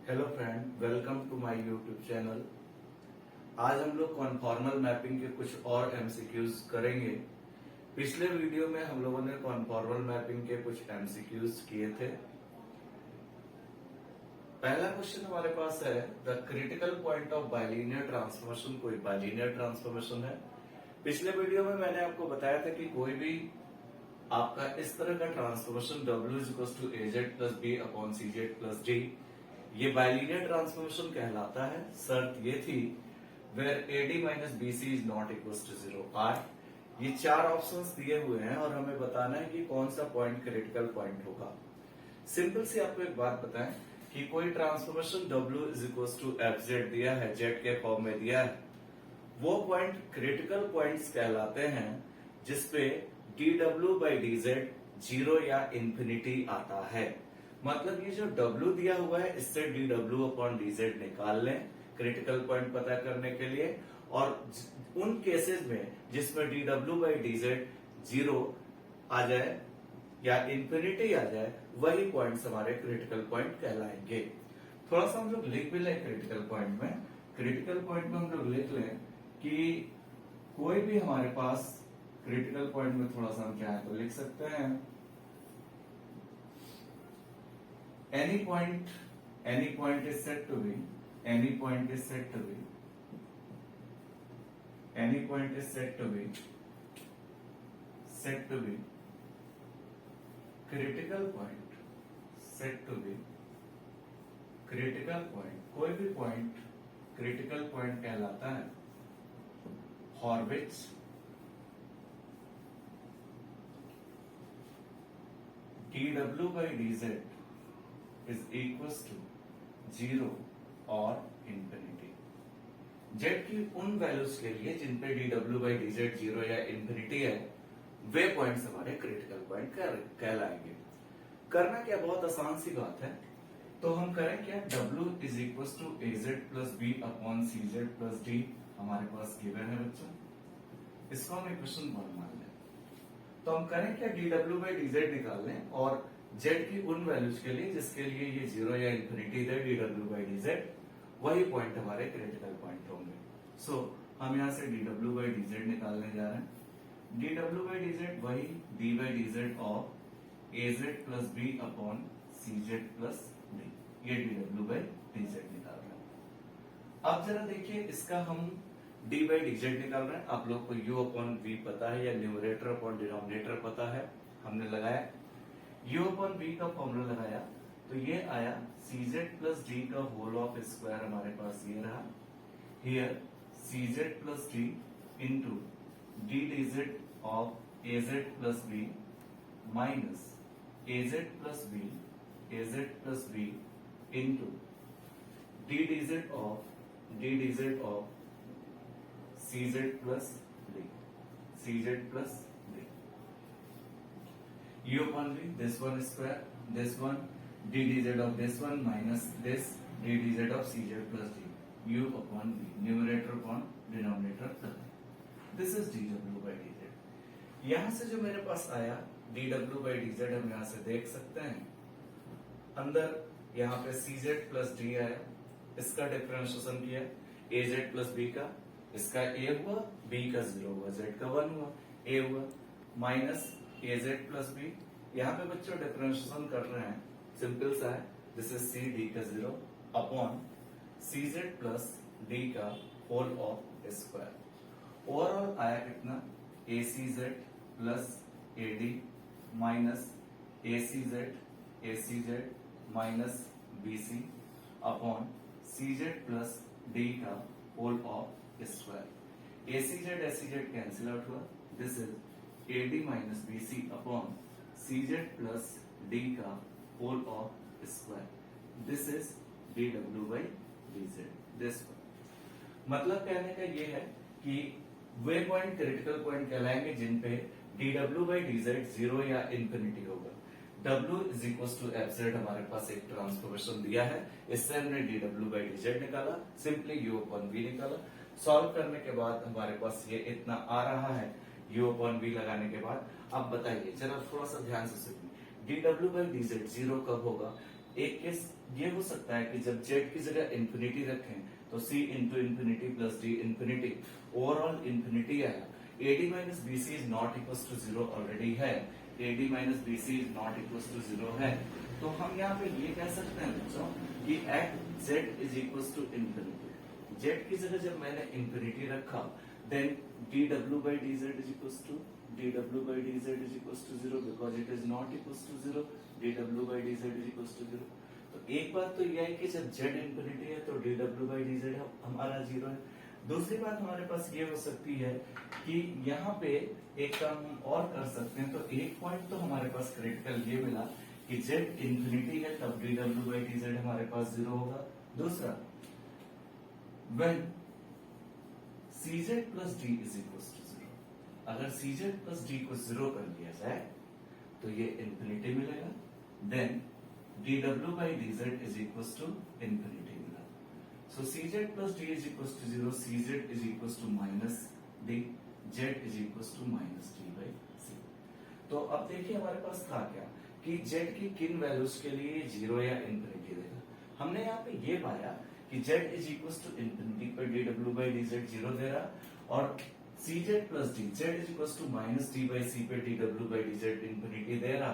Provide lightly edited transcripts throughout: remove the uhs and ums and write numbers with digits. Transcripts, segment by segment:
Hello friend, welcome to my YouTube channel. आज हम लोग कॉन्फॉर्मल मैपिंग के कुछ और एमसीक्यूज करेंगे। पिछले वीडियो में हम लोगों ने कॉन्फॉर्मल मैपिंग के कुछ एमसीक्यूज किए थे। पहला क्वेश्चन हमारे पास है, the critical point of bilinear transformation. कोई बाइलिनियर ट्रांसफॉर्मेशन है। पिछले वीडियो में मैंने आपको बताया था कि कोई भी आपका इस तरह का transformation W is a z plus b upon C Z plus d, ये बाइलिनियर ट्रांसफॉर्मेशन कहलाता है। शर्त ये थी where AD minus BC is not equal to zero are. ये चार ऑप्शंस दिए हुए हैं और हमें बताना है कि कौन सा पॉइंट क्रिटिकल पॉइंट होगा। सिंपल सी आपको एक बात बताएं कि कोई transformation W is equal to f z दिया है, जेड के फॉर्म में दिया है, वो पॉइंट क्रिटिकल पॉइंट्स कहलाते हैं जिसपे dw बाई dz जीरो या इंफिनिटी आता है। मतलब ये जो W दिया हुआ है इससे dw अपॉन dz निकाल लें क्रिटिकल पॉइंट पता करने के लिए, और उन केसेस में जिसमें dw बाई dz जीरो आ जाए या इंफिनिटी आ जाए, वही पॉइंट्स हमारे क्रिटिकल पॉइंट कहलाएंगे। थोड़ा सा हम लोग लिख भी लें क्रिटिकल पॉइंट में। क्रिटिकल पॉइंट में हम लोग लिख लें कि कोई भी हमारे पास क्रिटिकल पॉइंट में थोड़ा सा हम क्या है तो लिख सकते हैं any point is said to be any point is said to be critical point, said to be critical point। कोई भी पॉइंट क्रिटिकल पॉइंट कहलाता है for which dw by dz is equals to zero और infinity. Z की उन values के लिए जिन पे dw by dz जीरो या इंफिनिटी है, वे पॉइंट्स हमारे क्रिटिकल पॉइंट कहलाएंगे। करना क्या, बहुत आसान सी बात है। तो हम करें क्या, w is equal to a z plus b upon C Z plus d हमारे पास गिवन है बच्चों। इसको हम इक्वेशन 1 मान लें। तो हम करें क्या, dw बाई dz निकाल लें और z की उन वैल्यूज के लिए जिसके लिए ये जीरो या इंफिनिटी है dw बाई dz, वही पॉइंट हमारे क्रिटिकल पॉइंट होंगे। सो हम यहां से dw बाई dz निकालने जा रहे हैं। dw बाई dz वही d by dz of az plus b upon cz plus d, ये dw बाई dz निकाल रहे हैं। अब जरा देखिए, इसका हम d बाई dz निकाल रहे हैं। आप लोग को u अपॉन v पता है या न्यूमरेटर अपॉन डिनोमिनेटर पता है, हमने लगाया u अपॉन v का फॉर्मूला लगाया तो ये आया cz प्लस d का होल ऑफ स्क्वायर, हमारे पास ये रहा here cz plus d into d dz of az plus b minus az plus b into d dz of cz plus d u upon v, this one square, this one d dz of this one minus this d dz of cz plus d, u upon v, numerator upon denominator plus this is dw by dz। यहां से जो मेरे पास आया dw by dz हम यहां से देख सकते हैं, अंदर यहां पे cz plus d आया, इसका डिफरेंशिएशन किया az plus b का, इसका a हुआ, b का 0 हुआ, z का 1 हुआ, a हुआ माइनस az प्लस बी। यहाँ पे बच्चों डिफरेंशिएशन कर रहे हैं, सिंपल सा है, दिस इज सी डी का 0 अपॉन सी जेड प्लस डी का होल ऑफ स्क्वायर। ओवरऑल आया कितना, A C Z plus A D minus A C Z minus B C upon C Z plus D का whole of square. A C Z cancel out हुआ, this is AD minus B C upon C Z plus D का whole of square, this is dw by dz। This मतलब कहने का ये है कि way point critical point कहलाएंगे जिन पे dw बाई dz जीरो या इंफिनिटी होगा। w is equal to f z हमारे पास एक ट्रांसफॉर्मेशन दिया है, इससे हमने dw बाई dz निकाला, सिंपली u अपॉन v निकाला। सॉल्व करने के बाद हमारे पास ये इतना आ रहा है u अपॉन v लगाने के बाद। अब बताइए जरा थोड़ा सा ध्यान से सुनिए, dw बाई dz जीरो कब होगा, एक केस ये हो सकता है कि जब जेड की जगह इंफिनिटी रखें तो C into infinity plus D infinity, overall infinity आया। A D minus BC is not equal to zero already है, A D minus BC is not equal to zero है, तो हम यहाँ पे ये कह सकते हैं बच्चों कि eight Z is equal to infinity, Z की जगह जब मैंने इंफिनिटी रखा then D W by D Z is equal to D W by D Z is equal to zero because it is not equal to zero, D W by D Z is equal to zero. तो एक बात तो यह है कि जब Z infinity है तो D W by D Z हमारा जीरो है। दूसरी बात हमारे पास ये हो सकती है कि यहाँ पे एक काम हम और कर सकते हैं, तो एक पॉइंट तो हमारे पास क्रिटिकल ये मिला कि जेड इंफिनिटी है तब D W by D Z हमारे पास जीरो होगा। दूसरा, when C Z plus D is equal to zero, अगर सी जेड प्लस डी को जीरो कर दिया जाए तो ये इंफिनिटी मिलेगा, then D W by D Z is equal to infinity मिला। So C Z plus D is equal to zero, C Z is equal to minus D, Z is equal to minus D by सी। तो अब देखिए हमारे पास था क्या कि Z की किन वैल्यूज के लिए जीरो या इंफिनिटी देगा। हमने यहाँ पे ये पाया कि Z is equal to infinity पर D W by D Z zero दे रहा, और C Z plus D, Z is equal to minus D by C पे D W by D Z infinity दे रहा।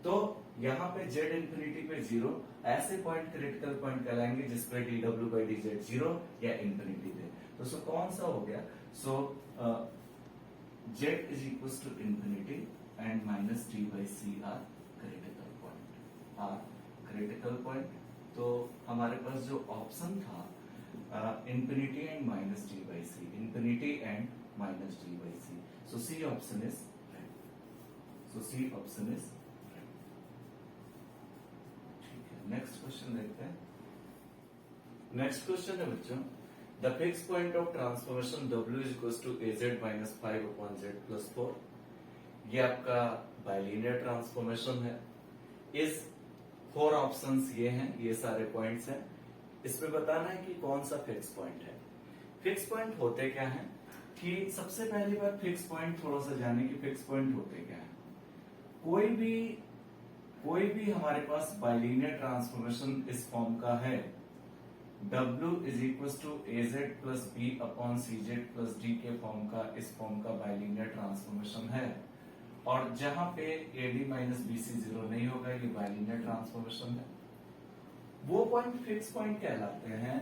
तो यहाँ पे जेड इंफिनिटी पे जीरो, ऐसे पॉइंट क्रिटिकल पॉइंट कहलाएंगे जिसपे D W by D Z zero या इंफिनिटी दे। तो सो कौन सा हो गया, so Z is equal to infinity and minus D by c are critical point, are critical point. तो हमारे पास जो ऑप्शन था infinity and minus D by c, infinity and minus D by c, so c option is right, so c option is right. ठीक है, next question देखते हैं। Next question है बच्चों, the fix point of transformation W is equal to AZ minus 5 upon Z plus 4। ये आपका bilinear transformation है। इस 4 ऑप्शंस ये हैं, ये सारे पॉइंट्स हैं। इसमें बताना है कि कौन सा फिक्स पॉइंट है। फिक्स पॉइंट होते क्या हैं कि सबसे पहली बात फिक्स पॉइंट थोड़ा सा जाने की, फिक्स पॉइंट होते क्या है। कोई भी हमारे पास बाइलिनियर ट्रांसफॉर्मेशन इस फॉर्म का है, W is equal to AZ plus B upon CZ plus D के फॉर्म का, इस फॉर्म का बाइलिनियर ट्रांसफॉर्मेशन है, और जहां पे AD माइनस BC जीरो नहीं होगा, ये बाइलिनियर ट्रांसफॉर्मेशन है। वो पॉइंट फिक्स पॉइंट कहलाते हैं।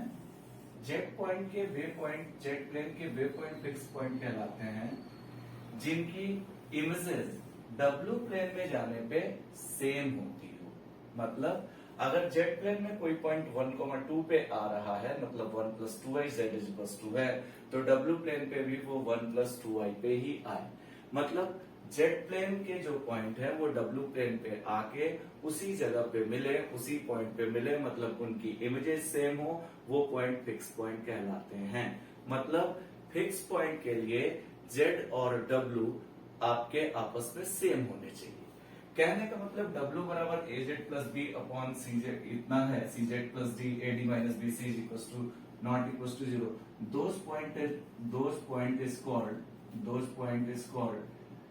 जेड पॉइंट के वे पॉइंट, जेड प्लेन के वे पॉइंट फिक्स पॉइंट कहलाते हैं जिनकी इमेजेस W प्लेन में जाने पे सेम होती हो। मतलब अगर जेड प्लेन में कोई पॉइंट 1,2 पे आ रहा है, मतलब 1 plus 2i z is equal to है, तो W प्लेन पे भी वो 1 प्लस 2i पे ही आए। मतलब जेड प्लेन के जो पॉइंट है वो W प्लेन पे आके उसी जगह पे मिले, उसी पॉइंट पे मिले, मतलब उनकी इमेजेस सेम हो, वो पॉइंट फिक्स पॉइंट कहलाते हैं। मतलब फिक्स पॉइंट के लिए जेड और W आपके आपस में सेम होने चाहिए। कहने का मतलब W बराबर AZ plus B upon CZ इतना है, CZ plus D AD minus BC is equal to not equal to zero. Those point is called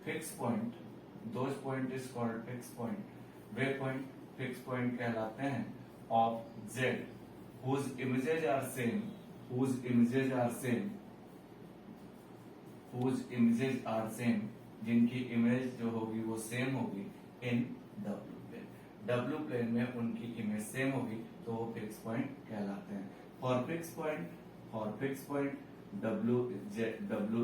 fixed point, those point is called fixed point, way point fixed point कहलाते हैं of Z whose images are same, जिनकी image जो होगी वो same होगी इन W plane, W plane में उनकी image same होगी तो वो फिक्स पॉइंट कहलाते हैं। For fix point W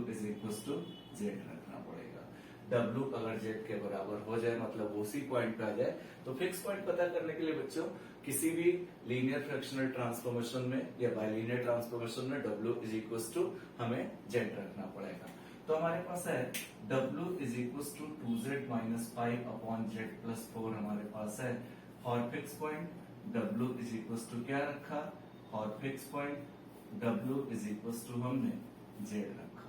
is equal to Z रखना पड़ेगा। W अगर Z के बराबर हो जाए, मतलब उसी पॉइंट पे आ जाए, तो फिक्स पॉइंट पता करने के लिए बच्चों किसी भी लीनियर फ्रैक्शनल ट्रांसफॉर्मेशन में या बाइलिनियर ट्रांसफॉर्मेशन में W इज इक्वल टू हमें Z रखना पड़ेगा। तो हमारे पास है W is equal to 2Z minus 5 upon Z plus 4 हमारे पास है। और fix point W is equal to क्या रखा, और fix point W is equal to हमने Z रखा,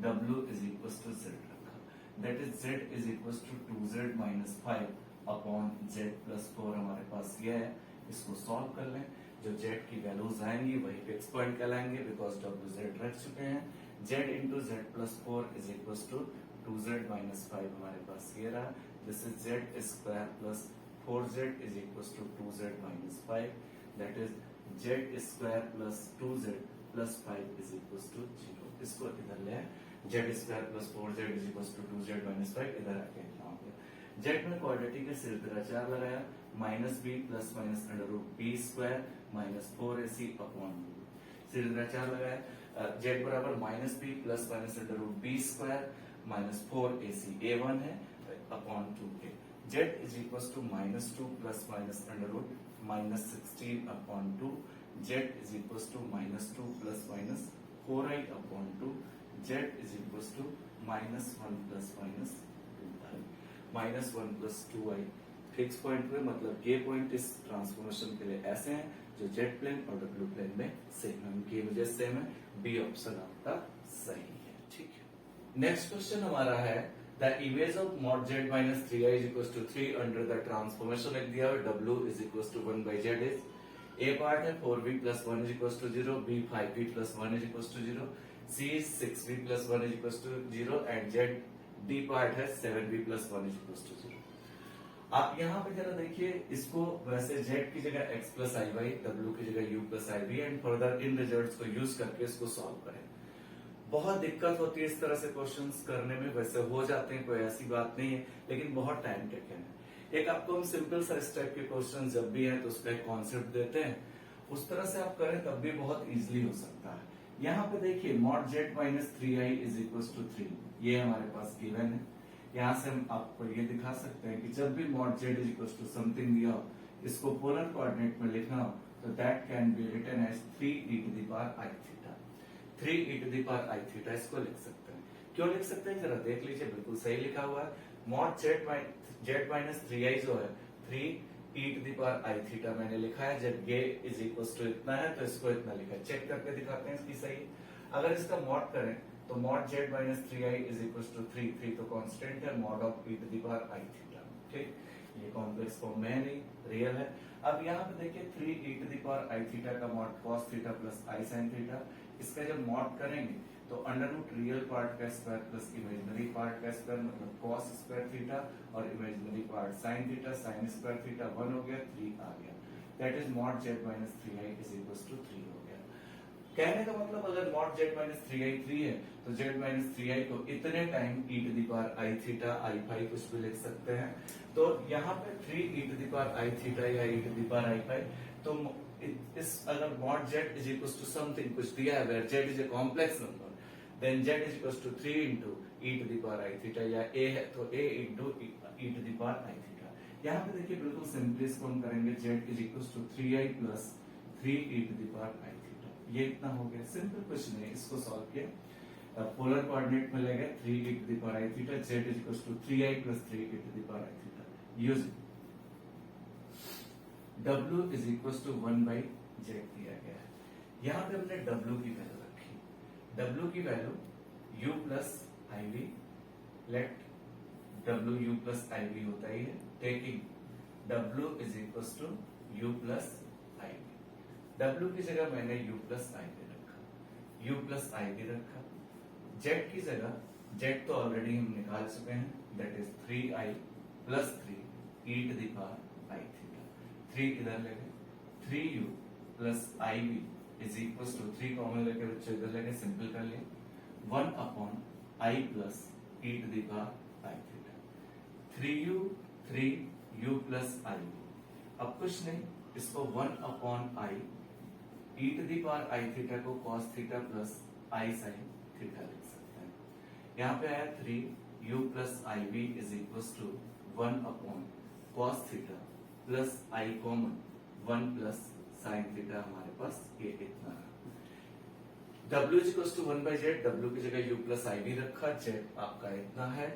W is equal to Z रखा, that is Z is equal to 2Z minus 5 upon Z plus 4 हमारे पास ये है। इसको सॉल्व कर लें, जो Z की वैल्यूज आएंगी वही फिक्स पॉइंट कहलाएंगे बिकॉज W Z रख चुके हैं। Z into Z plus 4 is equal to 2Z minus 5 हमारे पास ये रहा, this is Z square plus 4z is equals to 2z minus 5, that is z square plus 2z plus 5 is equals to 0. इसको इधर ले आए, z square plus 4z is equals to 2z minus 5 इधर आके लिखा हो गया. z में क्वाड्रेटिक है, सिरदराचार लगाया, minus B plus minus under root B square minus 4ac upon Sridharacharya लगाया, z बराबर minus B plus minus under root B square minus 4ac a1 है upon 2a. z is equal to minus 2 plus minus under root minus 16 upon 2. z is equal to minus 2 plus minus 4i upon 2. z is equal to minus 1 plus minus 2i minus 1 plus 2i. Fix point पे मतलब ये point इस transformation के लिए ऐसे हैं जो Z plane और डब्ल्यू प्लेन में सेम है, उनकी वजह सेम है. बी ऑप्शन आपका सही है. ठीक है. नेक्स्ट क्वेश्चन हमारा है the image of mod z minus 3i is equals to 3 under the transformation लिख दिया, w is equals to 1 by z is a part है 4b plus 1 is equals to 0, b 5b plus 1 is equals to 0, c is 6b plus 1 is equals to 0 and z d part है 7b plus 1 is equals to 0. आप यहाँ पे जरा देखिए, इसको वैसे z की जगह x plus i y, w की जगह u plus i v and further in results को यूज करके इसको सॉल्व करें. बहुत दिक्कत होती है इस तरह से क्वेश्चंस करने में, वैसे हो जाते हैं, कोई ऐसी बात नहीं है, लेकिन बहुत टाइम टेकन है. एक आपको हम सिंपल सा इस टाइप के क्वेश्चन जब भी है तो उसका एक कॉन्सेप्ट देते हैं, उस तरह से आप करें तब भी बहुत इजीली हो सकता है. यहाँ पे देखिए mod z minus 3i is equals to 3, ये हमारे पास गिवन है. यहाँ से हम आपको ये दिखा सकते हैं कि जब भी mod z is equals to something दिया हो, इसको पोलर कोऑर्डिनेट में लिखना हो तो that can be written as 3e to the power i theta. 3e to the power i theta इसको लिख सकते हैं. क्यों लिख सकते हैं जरा देख लीजिए, बिल्कुल सही लिखा हुआ है. mod z minus 3i जो है 3e to the power i theta मैंने लिखा है. जब ये is equals to इतना है तो इसको इतना लिखा है. चेक करके दिखाते हैं इसकी सही. अगर इसका mod करें तो mod z minus 3i is equals to 3 तो कांस्टेंट है, mod of e to the power i theta. ठीक, ये कॉम्प्लेक्स फॉर्म में नहीं, रियल है. अब यहाँ पे देखिए 3e to the power i theta का mod cos theta plus i sin theta, इसका जब mod करेंगे तो अंडर रूट रियल पार्ट का स्क्वायर प्लस इमेजिनरी पार्ट का स्क्वायर मतलब cos स्क्वायर थीटा और imaginary part sin theta, sin square theta 1 हो गया, 3 आ गया. That is mod z minus 3i is equals to 3 हो गया. कहने का मतलब अगर mod z minus 3i 3 है तो z minus 3i को इतने time e to the power i theta i phi कुछ भी लिख सकते हैं. तो यहाँ पे 3e to the power i theta या e to the power i phi, तो इस अगर mod z is equals to something कुछ दिया है where z is a complex number, then z is equals to 3 into e to the power i theta, या a है तो a into e to the power i theta. यहाँ पे देखिए बिल्कुल सिंपली इसको हम करेंगे, z is equals to 3i plus 3e to the power i theta. ये इतना हो गया. सिंपल क्वेश्चन है, इसको सॉल्व किया. पोलर कोऑर्डिनेट में लेंगे 3e to the power i theta, z is equals to 3i plus 3e to the power i theta. Using w is equals to 1 by z दिया गया है. यहाँ पे हमने w की वैल्यू रखी. w की वैल्यू u plus iv, let w u plus iv होता ही है. Taking w is equals to u plus iv. w की जगह मैंने u plus iv रखा, u plus iv रखा. z की जगह z तो ऑलरेडी हम निकाल चुके हैं, that is 3i plus 3 e to the power i theta. 3 इधर ले गए, 3u plus iv is equals to 3 common लेके बच्चे इधर ले गए, सिंपल कर लिए. 1 upon i plus e to the power i theta. 3u 3u plus iv. अब कुछ नहीं, इसको 1 upon i e to the power i theta को cos theta plus i sin theta लिख सकते हैं. यहाँ पे आया 3u plus iv is equals to 1 upon cos theta plus i common 1 plus sin theta हमारे पास ये इतना है. w is equals to 1 by z, w की जगह u plus iv रखा, z आपका इतना है,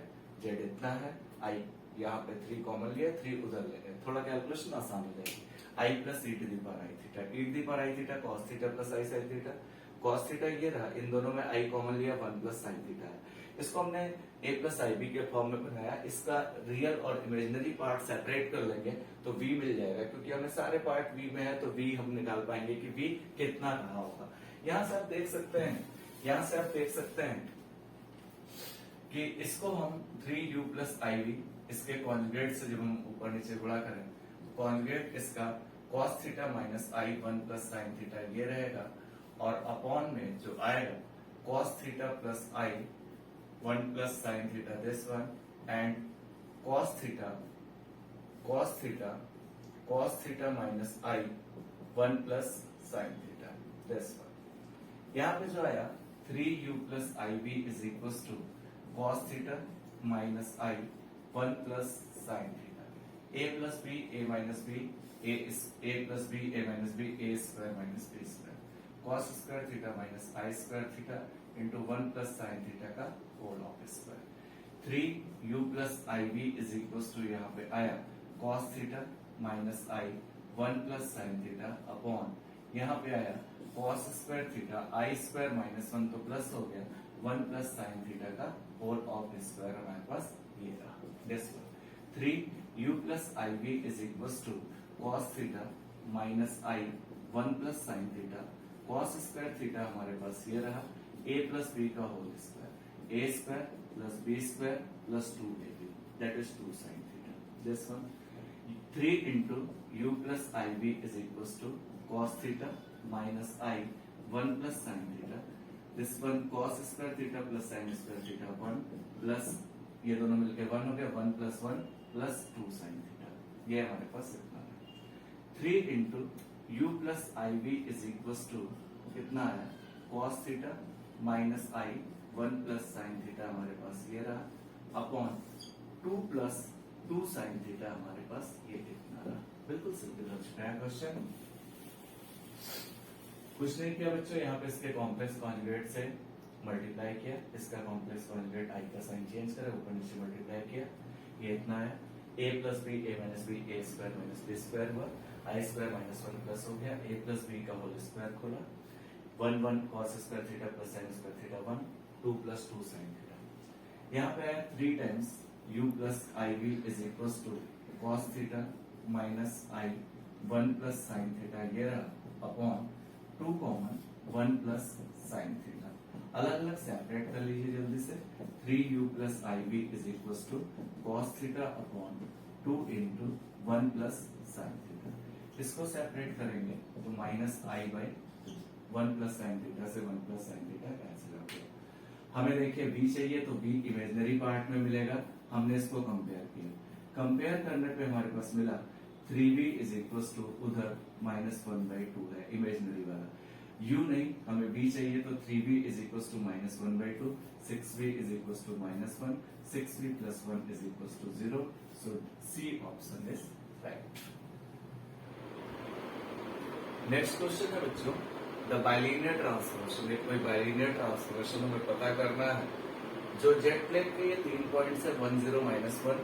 z इतना है, i यहाँ पे 3 कॉमन लिया, 3 उधर ले गए, थोड़ा कैलकुलेशन आसान हो जाएगी. i plus e to the power i theta, e to the power i theta cos theta plus i sin theta. cos theta ये रहा, इन दोनों में i कॉमन लिया, 1 plus sin theta है. इसको हमने a plus ib के फॉर्म में बनाया. इसका रियल और इमेजिनरी पार्ट सेपरेट कर लेंगे तो v मिल जाएगा, क्योंकि हमें सारे पार्ट v में है तो v हम निकाल पाएंगे कि v कितना रहा होगा. यहाँ से आप देख सकते हैं, यहाँ से आप देख सकते हैं कि इसको हम 3u plus iv इसके कॉन्जुगेट से जब हम ऊपर नीचे गुणा करें कॉन्जुगेट इसका cos थीटा माइनस आई 1 प्लस साइन थीटा ये रहेगा, और अपॉन में जो आएगा cos theta plus i 1 plus sine theta this one, and cos theta minus I 1 plus sine theta this one. यहाँ पे जो आया 3u plus I B is equal to cos theta minus I 1 plus sine theta, a plus b a minus b a plus b a minus b a square minus B square, cos square theta minus I square theta into 1 plus sine theta का whole of square. 3u plus I B is equal to यहाँ पे आया cos theta minus आई 1 plus sine theta upon यहाँ पे आया cos square theta I square minus 1 तो plus हो गया 1 प्लस साइन थीटा का होल ऑफ स्क्वायर हमारे पास ये रहा this one. 3u plus I B is equal to cos theta minus I 1 plus sine theta, cos square theta हमारे पास ये रहा a प्लस बी का whole square, a square plus b square plus 2ab that is 2 sine theta this one. 3 into u plus I B is equal to cos theta minus I 1 plus sine theta, this one cos square theta plus sine square theta 1 plus ये दोनों मिलकर 1 हो गया 1 plus 1 plus 2 sine theta, ये हमारे पास इतना है। 3 into u plus I B is equal to कितना है cos थीटा माइनस आई 1 प्लस साइन थीटा हमारे पास ये रहा अपॉन 2 प्लस 2 साइन थीटा हमारे पास ये कितना रहा। बिल्कुल सिंपल हो चुका है क्वेश्चन, कुछ नहीं किया बच्चों। यहाँ पे इसके कॉम्प्लेक्स कॉन्जुगेट से मल्टीप्लाई किया, इसका कॉम्प्लेक्स कॉन्जुगेट आई का साइन चेंज करे ऊपर नीचे मल्टीप्लाई किया, ये इतना है a plus b a minus b a square minus B square हुआ, आई स्क्वायर माइनस 1 प्लस हो गया a प्लस बी का होल स्क्वायर खोला 1 1 cos square theta plus sine square theta 1 2 plus 2 sine theta. यहाँ पे आया 3 times u plus I B is equal to cos theta minus I 1 plus sine theta ये रहा upon 2 common 1 plus sine theta, अलग अलग separate कर लीजिए जल्दी से। 3u plus I B is equal to cos theta upon 2 into 1 plus sine theta, इसको separate करेंगे तो minus i by 1 plus sine theta से 1 प्लस साइन थीटा कैंसिल हो गया। हमें देखिए b चाहिए तो b इमेजिनरी पार्ट में मिलेगा, हमने इसको कंपेयर किया, कंपेयर करने पे हमारे पास मिला 3b इज इक्वल टू उधर माइनस 1/2 है इमेजिनरी वाला, u नहीं हमें b चाहिए तो 3b is equal to minus 1/2, 6b is equal to minus 1, 6b plus 1 is equal to 0, so c option is right. Next question है बच्चों द बाइलिनियर ट्रांसफॉर्मेशन। एक कोई बाइलिनियर ट्रांसफॉर्मेशन हमें पता करना है, जो जेट प्लेन के ये 3 पॉइंट्स है 1 0 माइनस 1,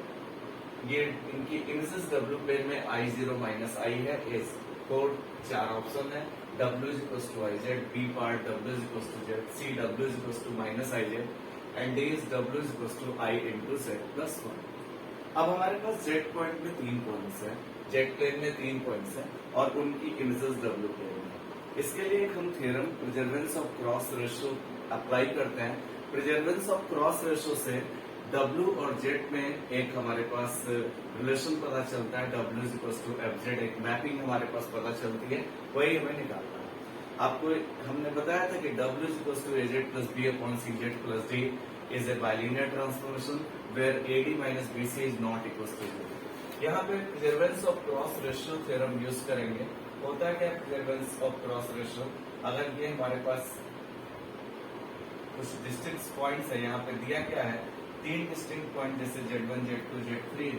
ये इनकी इनिशियल डब्ल्यू प्लेन में I0 माइनस आई है, इस कोड 4 ऑप्शन है, W is equal to I z, b part W is equal to z, c W is equal to minus i z and D is W is equal to i into z plus 1। अब हमारे पास Z point में 3 points है, jet plane में 3 points है और उनकी initial W plane में। इसके लिए एक हम theorem प्रिजर्वेंस of cross ratio apply करते हैं। प्रिजर्वेंस ऑफ क्रॉस रेशियो से W और Z में एक हमारे पास रिलेशन पता चलता है, W is equal to FZ, एक मैपिंग हमारे पास पता चलती है, वही हमें निकालना है। आपको हमने बताया था कि W is equal to AZ plus B upon CZ plus D is a bilinear transformation where AD minus BC is not equal to 0। यहाँ पे preservance of cross ratio theorem use करेंगे। होता है क्या प्रिजर्वेंस ऑफ क्रॉस रेशियो, अगर ये हमारे पास कुछ डिस्टिंक्ट पॉइंट्स है, यहाँ पे दिया क्या है 3 डिस्टिंक्ट पॉइंट जैसे Z1 Z2 Z3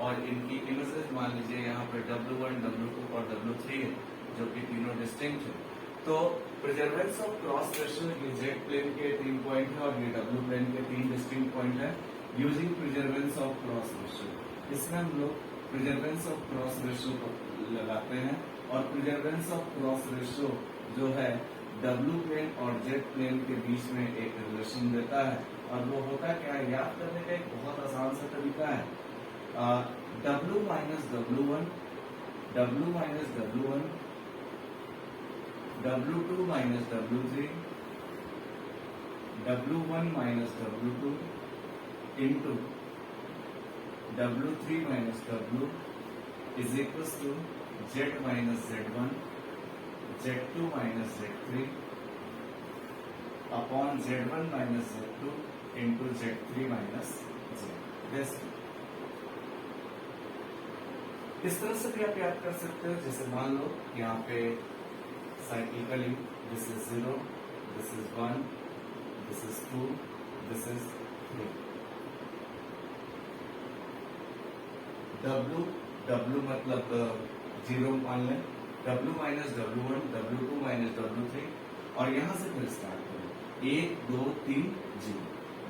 और इनकी इमेजेस मान लीजिए यहाँ पे W1 W2 और W3 है जो कि तीनों डिस्टिंक्ट है। तो प्रिजर्वेंस ऑफ क्रॉस रेशियो ये Z प्लेन के 3 पॉइंट है और ये W प्लेन के 3 डिस्टिंक्ट पॉइंट है using preservance of cross ratio. इसमें हम लोग प्रिजर्वेंस ऑफ क्रॉस रेशियो लगाते हैं और प्रिजर्वेंस ऑफ क्रॉस रेशियो जो है W प्लेन और Z प्लेन के बीच में एक रिलेशन देता है और वो होता क्या है, याद करने का एक बहुत आसान सा तरीका है, W minus W1, W minus W1, W2 minus W3, W1 minus W2 into W3 minus W is equal to z minus z1 z2 minus z3 upon z1 minus z2 into z3 minus z। इस तरह से भी आप याद कर सकते हो। जैसे मान लो यहाँ पे cyclically this is 0, this is 1, this is 2, this is 3। W मतलब 0 मान लें, W minus W1, W2 minus W3 और यहां से फिर स्टार्ट करें 1 2 3 0,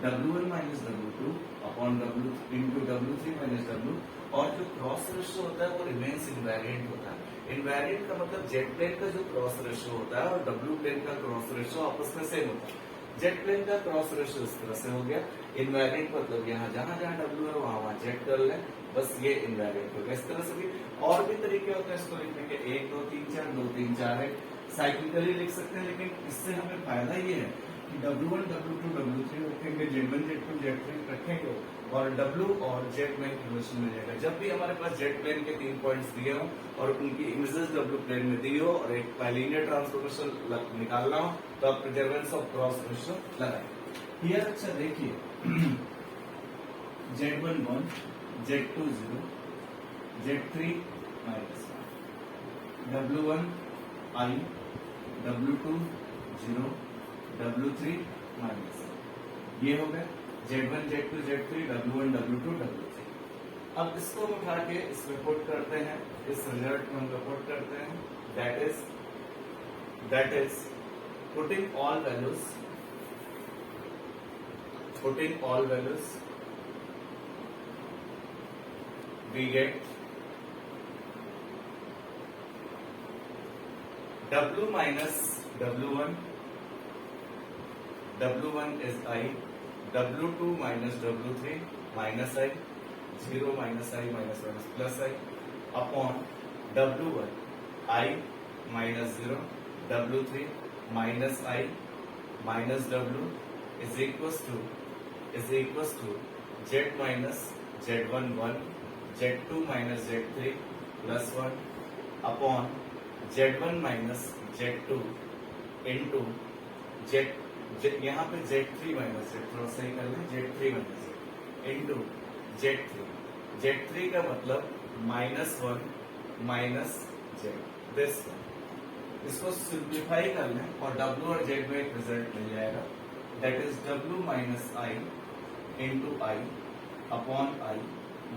W1 minus W2 upon W into W3 minus W। और जो क्रॉस रेशियो होता है वो रिमेन्स इनवेरिएंट होता है। इनवेरिएंट का मतलब जेट प्लेन का जो क्रॉस रेशियो होता है और W प्लेन का क्रॉस रेशियो आपस में सेम होता है। जेट प्लेन का क्रॉस रेशियो इस तरह से हो गया। इनवेरिएंट मतलब यहाँ जहां जहां W है वहां जेट कर लें, बस ये इनवेरिएंट हो गया। इस तरह से भी और भी तरीके होते हैं इसको लिखने के, 1 2 3 4 2 3 4 है, साइक्लिकली लिख सकते हैं। लेकिन इससे हमें फायदा ये है कि W1 W2 W3 रखेंगे, Z1 Z2 Z3 रखेंगे और W और जेट प्लेन की रिलेशन मिल जाएगा। जब भी हमारे पास जेट प्लेन के 3 पॉइंट्स दिए हो और उनकी इमेजेस W प्लेन में दी हो और एक बाइलिनियर ट्रांसफॉर्मेशन निकालना हो तो आप प्रिजर्वेंस ऑफ क्रॉस रेशियो लगाएं। हियर अच्छा देखिए Z1 1, Z2 0, Z3 minus 1, W1 I, W2 0, W3 minus 1। ये हो गया Z1 Z2 Z3 W1 W2 W3। अब इसको हम उठा के इसमें पुट करते हैं, इस रिजल्ट में हम पुट करते हैं। That is putting all values we get W minus W1, W1 is I, W2 minus W3 minus I, 0 minus I minus 1 plus I upon W1 I minus 0, W3 minus I minus W is equals to Z minus Z1 1, Z2 minus Z3 plus 1 upon Z1 minus Z2 into यहाँ पे Z3 minus Z, थोड़ा सही कर लें, Z3 minus Z into Z3 का मतलब -1 minus Z, this इसको simplify कर लें और W और Z में एक रिजल्ट मिल जाएगा। That is W minus I into I upon I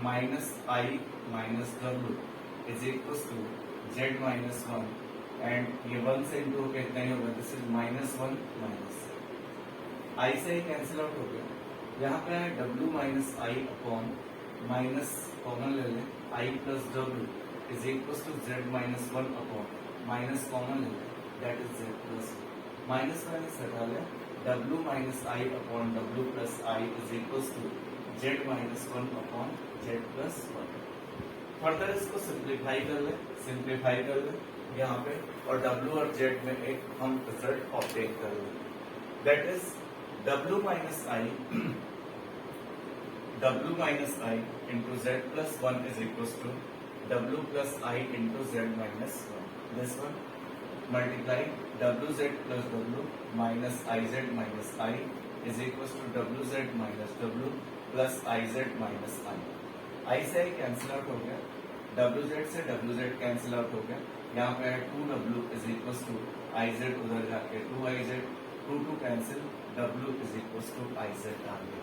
minus I minus W is equal to Z minus 1 and ये 1 से इंटू होकर इतना ही होगा। दिस इज -1 माइनस I से ही कैंसिल आउट हो गया। यहाँ पे है W minus I upon minus common ले लें I plus W is equal to Z minus 1 upon minus common ले लें, that is Z plus minus हटा लें। W minus I upon W plus I is equal to Z minus 1 upon Z plus 1। Further इसको simplify कर ले यहाँ पे और W और Z में एक हम रिजल्ट ऑब्टेन कर ले। That is W minus I into Z plus 1 is equal to W plus I into Z minus 1। This one multiply WZ plus W minus IZ minus I is equal to WZ minus W plus IZ minus I से I cancel out हो गया, WZ से WZ cancel out हो गया। यहाँ पे है 2W is equal to IZ उधर जाके 2IZ 2 cancel, W is equal to IZ आ गया।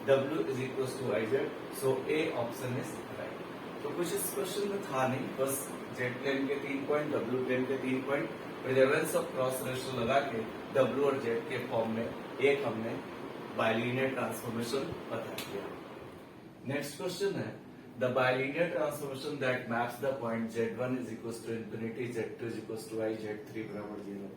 W is equal to IZ, so A option is right. तो कुछ इस क्वेश्चन में था नहीं, बस जेट प्लेन के 3 पॉइंट, W प्लेन के 3 पॉइंट, प्रिजर्वेंस ऑफ क्रॉस रेशियो लगा के W और Z के फॉर्म में एक हमने बाइलिनियर ट्रांसफॉर्मेशन बता दिया। नेक्स्ट क्वेश्चन है the bilinear transformation that maps the point Z1 is equals to infinity, Z2 is equals to I, Z3 बराबर 0।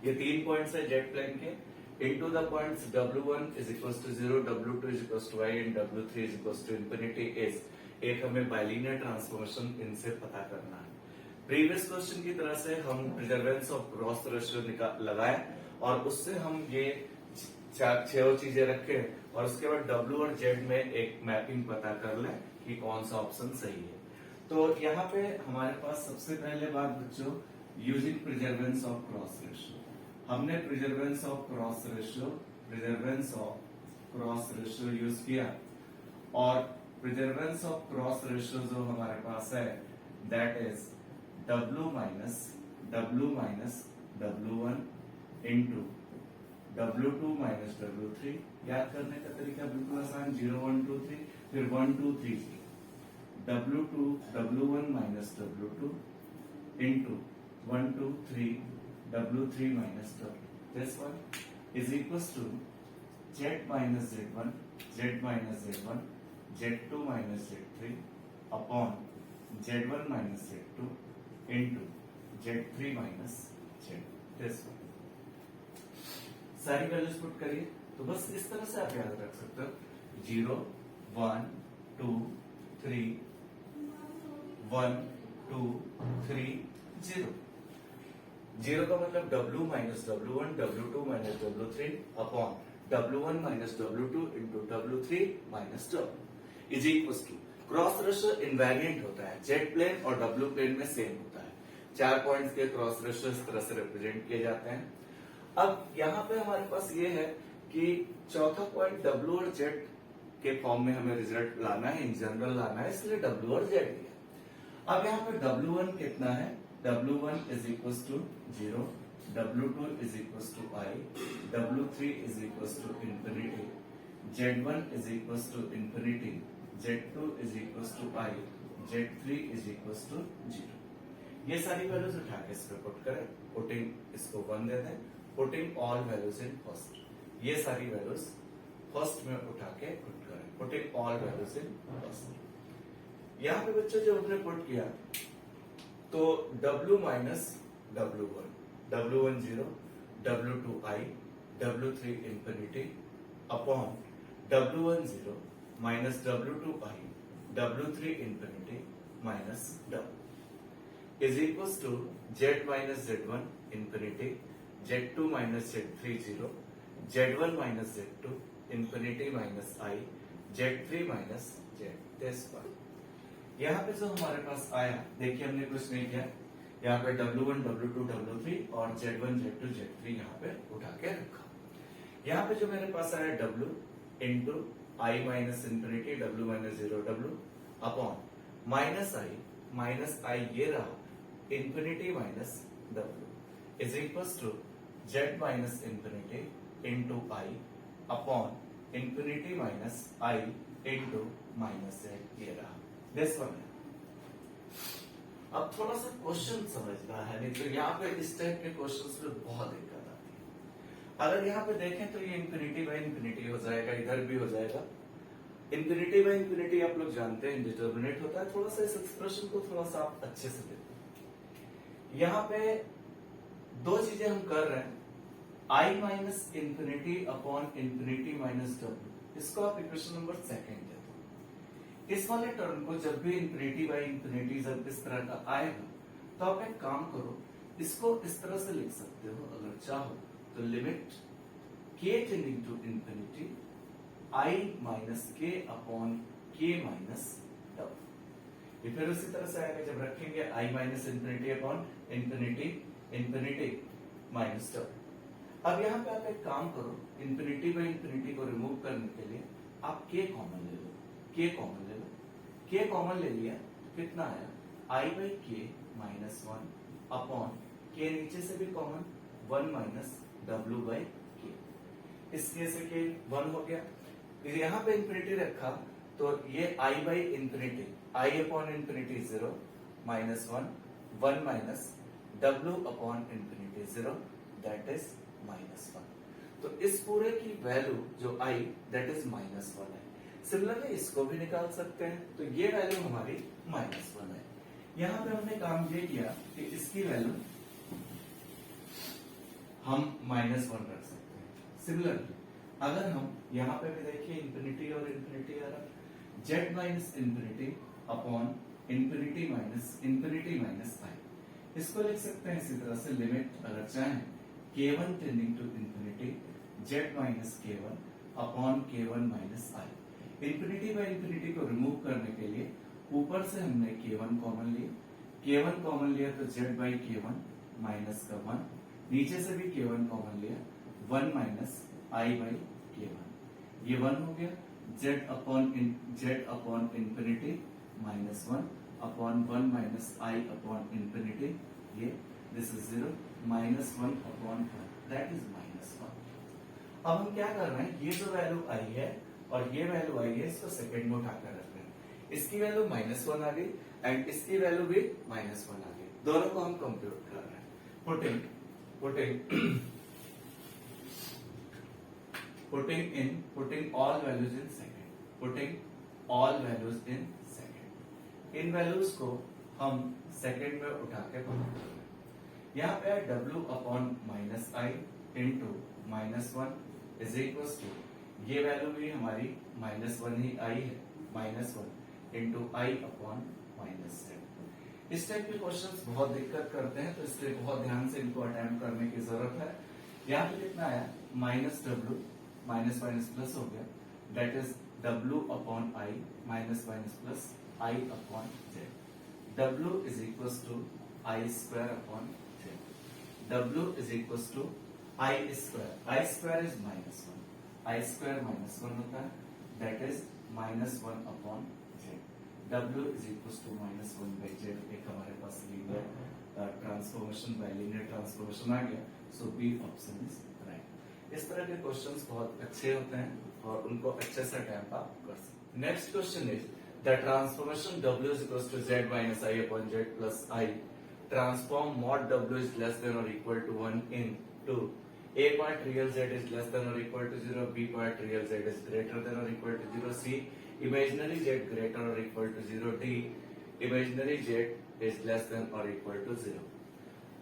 ये 3 पॉइंट्स है जेट प्लेन के, into the points W1 is equals to 0, W2 is equals to I and W3 is equals to infinity is एक हमें bilinear transformation इनसे पता करना है। प्रीवियस क्वेश्चन की तरह से हम प्रिजर्वेंस ऑफ क्रॉस रेशियो लगाए और उससे हम ये 6 चीजें रखे और उसके बाद W और Z में एक मैपिंग पता कर लें कि कौन सा ऑप्शन सही है। तो यहाँ पे हमारे पास सबसे पहले बात बच्चों, using preservance of cross ratio, हमने preservance of cross ratio use किया, और प्रिजर्वेंस ऑफ क्रॉस रेशियो जो हमारे पास है that is W minus W1 into W2 minus W3। याद करने का तरीका बिल्कुल आसान, 0 1 2 3 फिर 1 2 3 W1 minus W2 into 1 2 3 W3 minus W। This one is equals to Z minus Z1 Z2 minus Z3 upon Z1 minus Z2 into Z3 minus Z। This one सारी values put करिए, तो बस इस तरह से आप याद रख सकते हो, 0 1 2 3 1 2 3 0। 0 का मतलब W minus W1 W2 minus W3 upon W1 minus W2 into W3 minus W is equal to, cross ratio invariant होता है, जेड प्लेन और W प्लेन में सेम होता है। 4 पॉइंट्स के क्रॉस रेशियो इस तरह से रिप्रेजेंट किए जाते हैं। अब यहाँ पे हमारे पास ये है कि चौथा पॉइंट W और Z के फॉर्म में हमें रिजल्ट लाना है, इन जनरल लाना है, इसलिए W और Z लिया। अब यहाँ पे W1 कितना है, W1 is equal to 0, W2 is equal to I, W3 is equal to infinity, Z1 is equal to infinity, Z2 is equal to I, Z3 is equal to 0। ये सारी values उठा के इस पे पुट करें, putting इसको 1 दे दें, putting all values in first, ये सारी वैल्यूज फर्स्ट में उठा के पुट करें, putting all values in first. यहाँ पे बच्चों जब हमने पुट किया तो W minus W1 W1 0, W2 I, W3 infinity upon W1 0 minus W2 I, W3 infinity minus W is equal to Z minus Z1 infinity, Z2 minus Z3 0, Z1 minus Z2 infinity minus I, Z3 minus Z। This one यहाँ पे जो हमारे पास आया, देखिए हमने कुछ नहीं किया, यहाँ पे W1 W2 W3 और Z1 Z2 Z3 यहाँ पे उठा के रखा। यहाँ पे जो मेरे पास आया W into I minus infinity W minus 0 W upon minus I ये रहा infinity minus W is equal to Z minus infinity into I upon infinity minus I into minus Z ये रहा। दिस वन है। अब थोड़ा सा question समझना है, नहीं तो यहाँ पे इस टाइप के क्वेश्चंस में बहुत दिक्कत आती है। अगर यहाँ पे देखें तो ये इंफिनिटी बाई इंफिनिटी हो जाएगा, इधर भी हो जाएगा। इंफिनिटी बाई इंफिनिटी आप लोग जानते हैं इंडिटरमिनेट होता है। थोड़ा सा इस एक्सप्रेशन को थोड़ा सा आप अच्छे से देखो। यहाँ पे दो चीजें हम कर रहे हैं, I minus infinity upon infinity minus W, इसको आप इक्वेशन नंबर सेकेंड दे दो। इस वाले टर्म को जब भी इंफिनिटी बाई इंफिनिटी जब इस तरह का आएगा तो आप एक काम करो, इसको इस तरह से लिख सकते हो अगर चाहो तो, limit k tending to infinity I minus k upon k minus W। ये फिर उसी तरह से आएगा जब रखेंगे I minus infinity upon infinity minus W। अब यहाँ पे आप एक काम करो, इंफिनिटी बाई इंफिनिटी को रिमूव करने के लिए आप k कॉमन ले लो, k कॉमन ले लो, k कॉमन ले लिया तो कितना आया, I by k minus 1 upon k नीचे से भी common 1 minus W by k। इस k से k 1 हो गया, यहाँ पे इंफिनिटी रखा तो ये I by infinity, I upon infinity 0 minus 1 minus W upon infinity 0 that is minus 1। तो इस पूरे की वैल्यू जो I दैट इज माइनस 1 है। सिमिलरली इसको भी निकाल सकते हैं, तो ये वैल्यू हमारी माइनस 1 है। यहाँ पे हमने काम ये किया कि इसकी वैल्यू हम माइनस 1 रख सकते हैं। सिमिलरली अगर हम यहाँ पे भी देखिए इंफिनिटी और इंफिनिटी आ रहा, Z minus infinity upon infinity minus I, इसको लिख सकते हैं इसी तरह से, लिमिट अगर चाहें k1 tending to infinity Z minus k1 upon k1 minus I। Infinity by infinity को रिमूव करने के लिए ऊपर से हमने k1 कॉमन लिया, k1 कॉमन लिया तो z बाई k1 माइनस का 1, नीचे से भी k1 कॉमन लिया 1 माइनस i बाई k1, ये 1 हो गया, z upon infinity minus 1 upon 1 minus i upon infinity, ये this is 0 minus 1 upon 1 that is minus 1। अब हम क्या कर रहे हैं, ये जो वैल्यू आई है और ये वैल्यू आई है इसको सेकंड में उठाकर रख रहे हैं, इसकी वैल्यू माइनस 1 आ गई एंड इसकी वैल्यू भी माइनस 1 आ गई, दोनों को हम कंप्यूट कर रहे हैं, putting all values in second, in values को हम सेकंड में उठा के पुट कर, यहाँ पे है w upon minus i into minus 1 is equal to, ये वैल्यू भी हमारी माइनस 1 ही आई है, minus 1 into i upon minus z। इस टाइप के क्वेश्चंस बहुत दिक्कत करते हैं, तो इसलिए बहुत ध्यान से इनको अटेम्प्ट करने की जरूरत है। यहाँ पे कितना आया, minus w, minus minus plus हो गया, that is w upon I minus minus plus i upon z, w is equal to I square upon z, w is equal to I square is minus 1, I square minus 1 होता है, that is minus 1 upon z, w is equal to minus 1 by z, एक हमारे पास linear transformation by linear transformation आ गया, सो B option is right. इस तरह के क्वेश्चंस बहुत अच्छे होते हैं और उनको अच्छे से अटेम्प्ट आप कर सकते हैं। Next question is the transformation w is equals to z minus I upon z plus I transform mod w is less than or equal to 1 into a part real z is less than or equal to 0, b part real z is greater than or equal to 0, c imaginary z greater or equal to 0, d imaginary z is less than or equal to 0।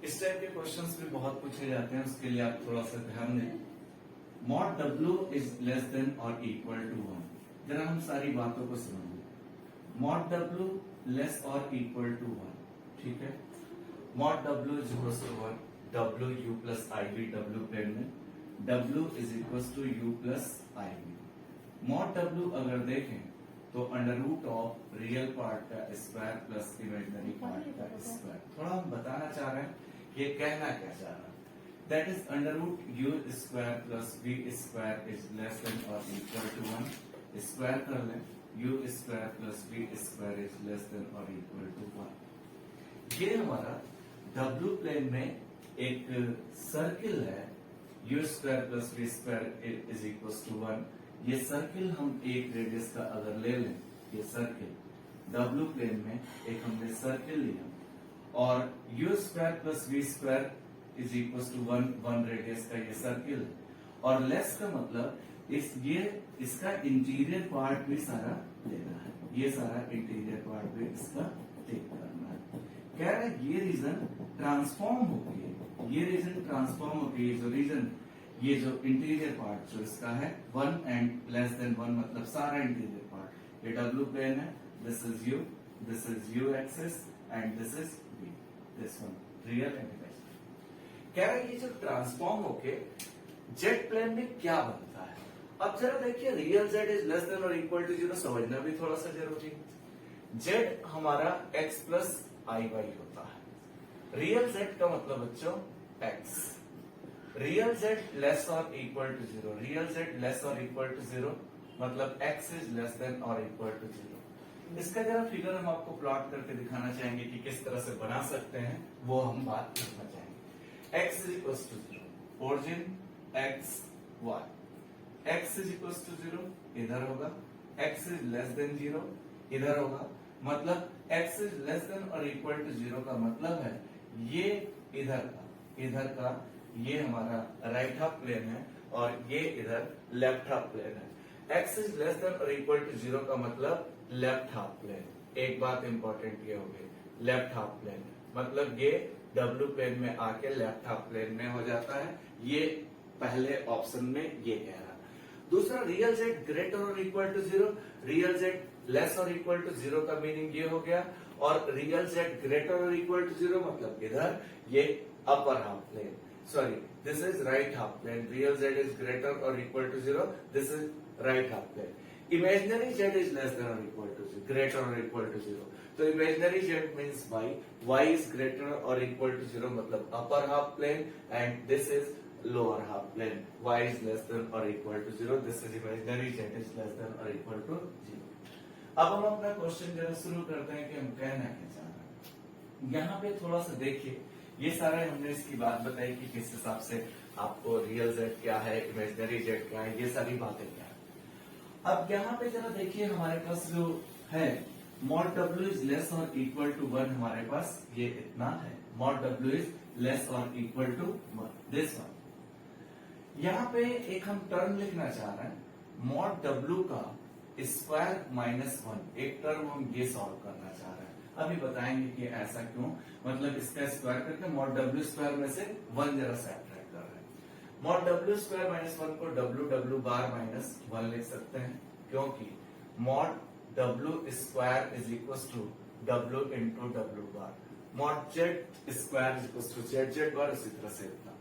इस type के questions भी बहुत पूछे जाते हैं, उसके लिए आप थोड़ा सा ध्यान दें। mod w is less than or equal to 1, जरा हम सारी बातों को समझें। mod w लेस और इक्वल टू 1, ठीक है, mod w is equal to 1, w u plus i v w plane में, w is equal to u plus i v, mod w अगर देखें तो under root of real part का square plus imaginary part का square. थोड़ा हम बताना चाह रहे हैं ये कहना क्या चाह रहा है, that is under root u square plus v square is less than और इक्वल टू 1, स्क्वायर कर लें, u square plus v square is less than और इक्वल टू 1। ये हमारा w प्लेन में एक सर्किल है, u square plus v square is equal to 1। ये सर्किल हम एक रेडियस का अगर ले लें, ये सर्किल w प्लेन में एक हमने सर्किल लिया और u square plus v square is equal to 1 radius का ये सर्किल, और लेस का मतलब इसका इंटीरियर पार्ट भी सारा लेना है, ये सारा इंटीरियर पार्ट भी इसका टेक करना है। कह रहे हैं ये रीजन ट्रांसफॉर्म होगी, ये रीजन ट्रांसफॉर्म होगी, जो रीजन ये जो इंटीरियर पार्ट जो इसका है 1 एंड लेस देन 1 मतलब सारा इंटीरियर पार्ट, ये w प्लेन है, this is u axis and this is v, this one real and imaginary. कह रहे हैं ये जो ट्रांसफॉर्म होके जेड प्लेन में क्या बनता है। अब जरा देखिए, real z is less than और इक्वल टू 0 समझना भी थोड़ा सा जरूरी है। z हमारा x प्लस आई वाई होता है, रियल z का मतलब बच्चों x, रियल z लेस और equal to 0, real z less और इक्वल टू 0 मतलब x इज लेस देन और इक्वल टू 0। इसका जरा फिगर हम आपको प्लॉट करके दिखाना चाहेंगे कि किस तरह से बना सकते हैं, वो हम बात करना चाहेंगे। x is equal to 0, origin x y, x is equal to 0 इधर होगा, x इज लेस देन 0 इधर होगा, मतलब x इज लेस देन और इक्वल टू 0 का मतलब है ये इधर का ये हमारा राइट हाफ प्लेन है और ये इधर लेफ्ट हाफ प्लेन है। x इज लेस देन और इक्वल टू 0 का मतलब लेफ्ट हाफ प्लेन। एक बात इंपॉर्टेंट ये हो गई, लेफ्ट हाफ प्लेन मतलब ये w प्लेन में आके लेफ्ट हाफ प्लेन में हो जाता है, ये पहले ऑप्शन में ये कह रहा। दूसरा, रियल z ग्रेटर और equal to 0, real z less और इक्वल टू 0 का मीनिंग ये हो गया, और रियल z ग्रेटर और इक्वल टू 0 मतलब इधर ये upper half plane, sorry this is right half plane, real z is greater और equal to 0, this is right half plane. Imaginary Z is less than और इक्वल टू जीरो, ग्रेटर और equal to zero. तो imaginary z means y is greater और equal to zero, मतलब upper half plane and this is lower half plane. y is less than or equal to 0, this is imaginary z is less than or equal to 0। अब हम अपना question जरा शुरू करते हैं कि हम कहना क्या चाह रहे हैं। यहाँ पे थोड़ा सा देखिए, ये सारा हमने इसकी बात बताई कि किस हिसाब से आपको रियल z क्या है, इमेजिनरी z क्या है, ये सारी बातें क्या है। अब यहाँ पे जरा देखिए, हमारे पास जो है मॉड w इज लेस और इक्वल टू 1, हमारे पास ये इतना है, मॉड w इज लेस और इक्वल टू 1, दिस वन। यहाँ पे एक हम टर्म लिखना चाह रहे हैं, मॉड w का स्क्वायर माइनस 1, एक टर्म हम ये सॉल्व करना चाह रहे हैं। अभी बताएंगे कि ऐसा क्यों, मतलब इसका स्क्वायर करके मॉड w स्क्वायर में से 1 जरा सब्ट्रैक्ट कर रहे हैं। मॉड w स्क्वायर माइनस 1 को w बार माइनस 1 लिख सकते हैं, क्योंकि mod w square is equal to w into w bar, mod z square is equal to z bar, उसी तरह से इतना।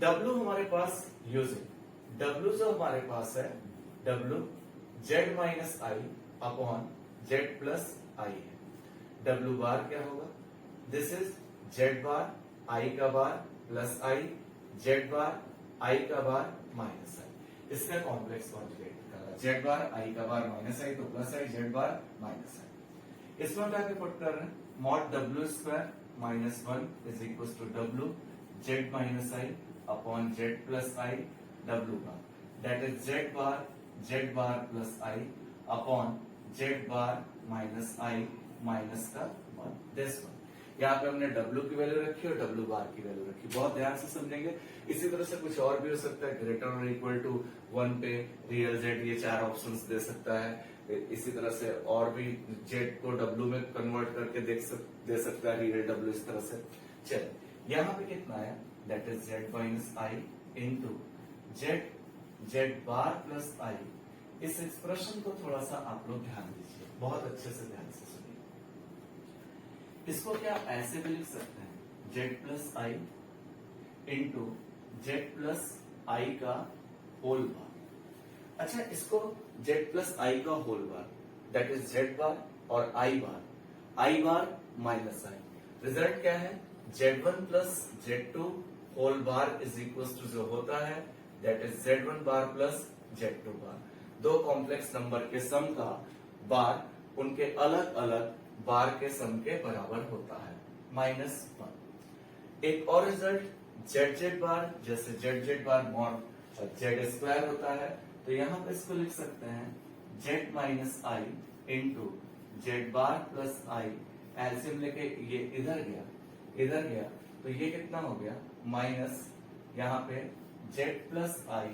W हमारे पास यूजिंग W जो हमारे पास है W Z minus I upon Z plus I है। W बार क्या होगा, this is Z bar I का bar plus I, Z bar I का बार माइनस आई, इसका कॉम्प्लेक्स कॉन्जुगेट निकाला। Z बार I का बार माइनस आई तो plus I, Z bar minus I. इसमें क्या पुट कर रहे हैं, mod W square minus 1 is equal to W Z minus I upon z plus I w bar, that is z bar plus I upon z bar minus I minus का 1, this one. यहाँ पे हमने w की value रखी और w बार की value रखी, बहुत ध्यान से समझेंगे। इसी तरह से कुछ और भी हो सकता है, ग्रेटर और इक्वल टू 1 पे रियल z, ये 4 ऑप्शंस दे सकता है। इसी तरह से और भी z को w में कन्वर्ट करके दे सकता है रियल w, इस तरह से। चलिए यहाँ पे कितना है, that is z minus i into z bar plus i। इस एक्सप्रेशन को थोड़ा सा आप लोग ध्यान दीजिए, बहुत अच्छे से ध्यान से सुनिए। इसको क्या ऐसे भी लिख सकते हैं, z plus i into z plus आई का होल बार। अच्छा, इसको z प्लस आई का whole bar, that is z bar और i bar minus i. Result क्या है, z1 plus z2 whole bar is equal to जो होता है, that is z1 bar plus z2 bar. दो कॉम्प्लेक्स नंबर के सम का बार उनके अलग अलग बार के सम के बराबर होता है, -1। एक और रिजल्ट z बार, जैसे z बार मॉड z स्क्वायर होता है, तो यहाँ पे इसको लिख सकते हैं z minus i into z bar plus I. LCM लेके ये इधर गया तो ये कितना हो गया, माइनस यहाँ पे z plus i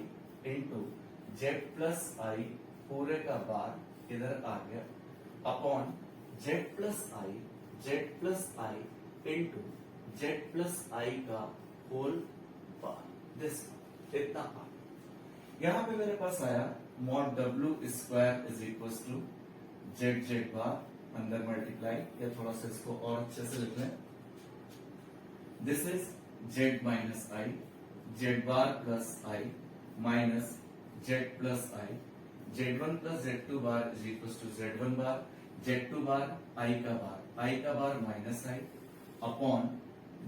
into z plus आई पूरे का बार इधर आ गया upon z plus i into z plus आई का होल बार, दिस इतना आ गया। यहाँ पे मेरे पास आया mod w square is equal to z bar अंदर मल्टीप्लाई, या थोड़ा सा इसको और अच्छे से लिख लें, this is z minus i, z bar plus i minus z plus i, z1 plus z2 bar is equal to z1 bar, z2 bar i का bar minus I upon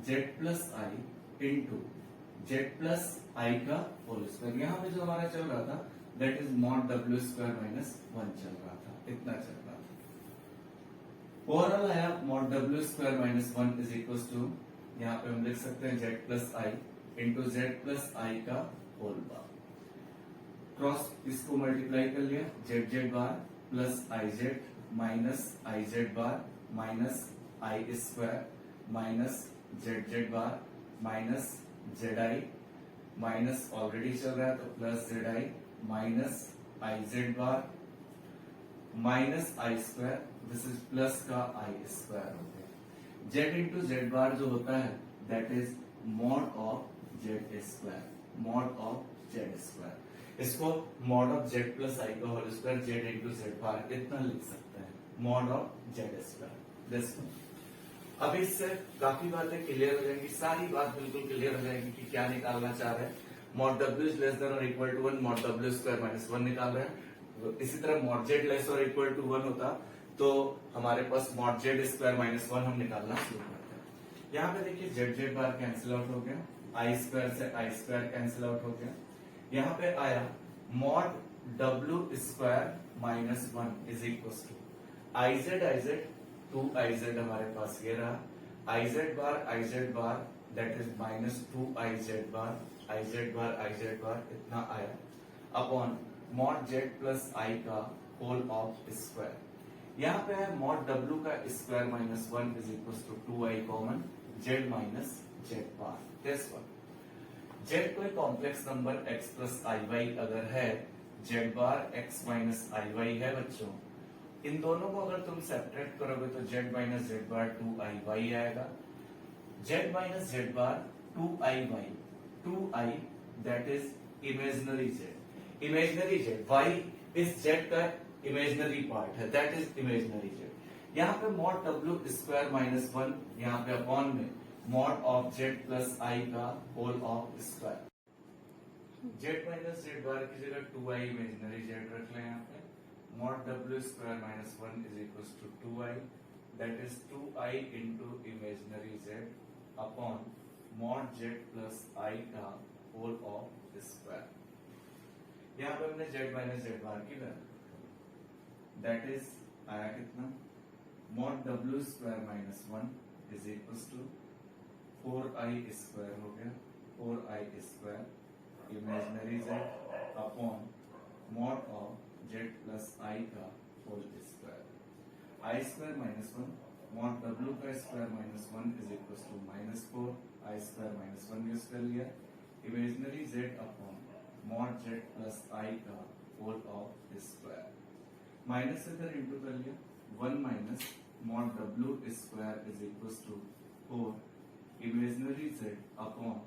z plus i into z plus आई का whole square. यहाँ पे जो हमारा चल रहा था that is mod w square minus 1 चल रहा था, इतना चल रहा था। ओवरऑल आया mod w square minus 1 is equal to, यहाँ पे हम लिख सकते हैं z plus i into z plus आई का होल बार। क्रॉस इसको मल्टीप्लाई कर लिया, z bar plus i z minus i Z bar minus I square minus z bar minus z i minus already चल रहा है तो plus z i minus i Z bar minus I square, this is plus का आई square हो गया। z into Z बार जो होता है that is mod of Z square, mod of Z square. इसको मॉड ऑफ जेड प्लस आई का whole square Z into Z bar इतना लिख सकते हैं, mod of Z square this. अब इससे काफी बातें क्लियर हो जाएंगी, सारी बात बिल्कुल क्लियर हो जाएगी कि क्या निकालना चाह रहे हैं। Mod w is less than और equal to 1, mod w square minus 1 निकाल रहे हैं। इसी तरह मॉड जेड लेस और इक्वल टू 1 होता तो हमारे पास मॉड जेड स्क्वायर माइनस 1 हम निकालना शुरू करते हैं। यहाँ पे देखिए Z Z bar cancel out हो गया, आई स्क्वायर से आई स्क्वायर कैंसिल आउट हो गया। यहाँ पे आया mod W square minus 1 is equal to I Z 2 I Z हमारे पास ये रहा, I Z bar that is minus 2 I Z bar इतना आया अपॉन मॉड जेड प्लस आई का होल ऑफ स्क्वायर। यहाँ पे है मॉड डब्ल्यू का square minus 1 is equal to 2 I common Z minus Z bar. This one Z कोई complex number x plus आई Y अगर है, जेड बार x माइनस आई Y है बच्चों, इन दोनों को अगर तुम सेपरेट करोगे तो जेड माइनस जेड बार 2 आई वाई आएगा, Z minus Z bar 2 I Y, 2 I that is imaginary Z, imaginary Z Y इस जेड का इमेजिनरी पार्ट है दैट इज इमेजिनरी जेड। यहाँ पे मॉड डब्ल्यू स्क्वायर माइनस 1 यहाँ पे अपॉन में मॉड ऑफ जेड प्लस आई का whole of square, Z minus Z bar की जगह 2 आई इमेजिनरी जेड रख लें। यहाँ पे mod W square minus 1 is equal to 2 I that is 2 I into imaginary Z upon mod Z plus आई का whole of square. यहाँ पे हमने जेड माइनस जेड बार की वैल्यू दैट इज आया कितना, mod W square minus 1 is equal to 4 I square हो गया, 4 I square imaginary Z upon mod of Z plus आई का whole square, I square minus 1 mod W का square minus 1 is equal to minus 4 I square minus 1 use कर लिया, imaginary Z upon mod Z plus आई का whole of square, minus इधर into कर लिया, 1 minus mod W square is equal to 4 imaginary Z upon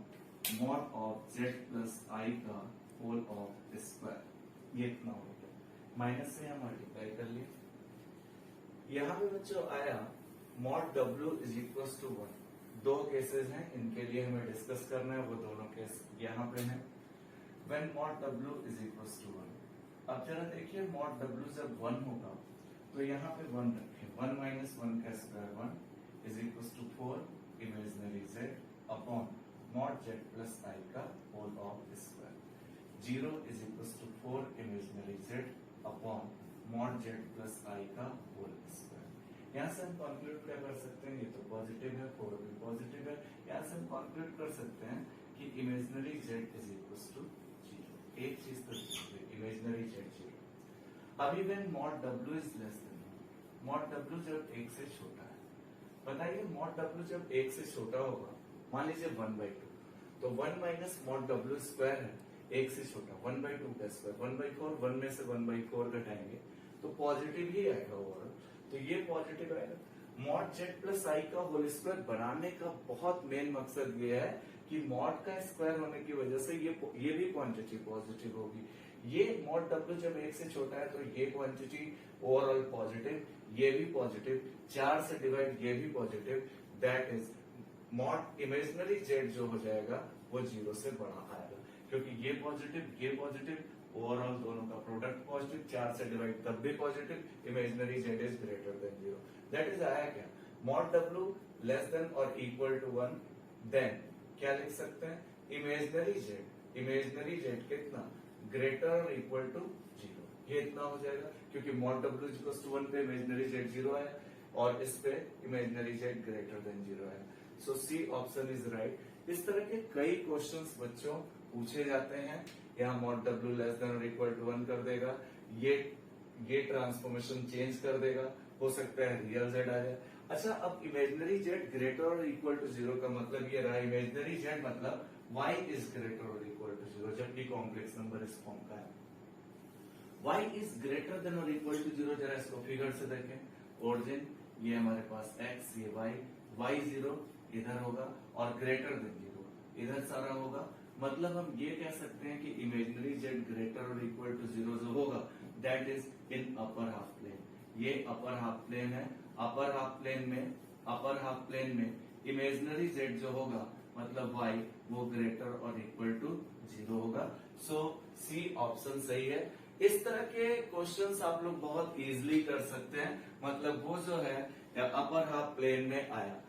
mod of Z plus आई का whole of square. ये इतना हो गया, माइनस से यहाँ मल्टीप्लाई कर लिया। यहाँ पे बच्चों आया मॉड डब्ल्यू इज इक्वल टू 1, दो केसेस हैं इनके लिए हमें डिस्कस करना है, वो दोनों केस यहाँ पे हैं। व्हेन मॉड डब्ल्यू इज इक्वल टू 1, अब जरा देखिए मॉड डब्ल्यू जब 1 होगा तो यहाँ पे 1 रखें, 1 माइनस 1 का square 1 is equal to 4 imaginary Z upon mod Z plus आई का whole of square, 0 is equal to 4 imaginary Z upon mod Z plus आई का होल स्क्वायर। यहाँ से हम कंक्लूड क्या कर सकते हैं, ये तो पॉजिटिव है, 4 भी पॉजिटिव है, यहाँ से हम कंक्लूड कर सकते हैं कि imaginary Z is equal to 0। एक चीज तो इमेजिनरी जेड 0। अभी व्हेन मॉड डब्ल्यू is less then, mod W जब 1 से छोटा है, बताइए मॉड डब्ल्यू जब 1 से छोटा होगा, मान लीजिए 1/2, तो 1 माइनस मॉड डब्ल्यू स्क्वायर है 1 से छोटा, 1/2 का स्क्वायर 1/4, 1 में से 1/4 घटाएंगे तो पॉजिटिव ही आएगा ओवरऑल, तो ये पॉजिटिव आएगा। मॉड जेड प्लस आई का होल स्क्वायर बनाने का बहुत मेन मकसद ये है कि मॉड का स्क्वायर होने की वजह से ये भी क्वांटिटी पॉजिटिव होगी। ये मॉड डब्ल्यू जब 1 से छोटा है तो ये क्वांटिटी ओवरऑल पॉजिटिव, ये भी पॉजिटिव, 4 से डिवाइड ये भी positive, that is mod imaginary z जो हो जाएगा वो 0 से बड़ा आएगा, क्योंकि ये पॉजिटिव ओवरऑल दोनों का प्रोडक्ट पॉजिटिव, 4 से डिवाइड तब भी positive, imaginary Z is greater than 0, that is आया क्या, मॉड डब्ल्यू लेस देन और इक्वल टू 1, देन क्या लिख सकते हैं, इमेजिनरी जेड कितना, ग्रेटर और इक्वल टू 0, ये इतना हो जाएगा, क्योंकि मॉड डब्ल्यू इक्वल टू 1 पे इमेजिनरी जेड 0 है और इस पे इमेजिनरी जेड ग्रेटर देन 0 है, सो सी ऑप्शन इज राइट। इस तरह के कई क्वेश्चंस बच्चों पूछे जाते हैं, यहाँ मॉड डब्ल्यू लेस देन और इक्वल टू 1 कर देगा, ये ट्रांसफॉर्मेशन चेंज कर देगा, हो सकता है रियल जेड आ जाए। अच्छा, अब इमेजिनरी जेड ग्रेटर और इक्वल टू 0 का मतलब ये रहा, इमेजिनरी जेड मतलब y इज ग्रेटर और इक्वल टू 0, जबकि कॉम्प्लेक्स नंबर इस फॉर्म का है, y इज ग्रेटर देन और इक्वल टू 0, जरा इसको फिगर से देखें, ओरिजिन ये हमारे पास x, ये y 0 इधर होगा और ग्रेटर देन 0 इधर सारा होगा, मतलब हम ये कह सकते हैं कि इमेजिनरी जेड ग्रेटर और इक्वल टू 0 जो होगा that is in upper half plane, ये अपर हाफ प्लेन है, अपर हाफ प्लेन में इमेजिनरी जेड जो होगा मतलब y वो ग्रेटर और इक्वल टू 0 होगा, सो सी ऑप्शन सही है। इस तरह के क्वेश्चंस आप लोग बहुत इजीली कर सकते हैं, मतलब वो जो है अपर हाफ प्लेन में आया।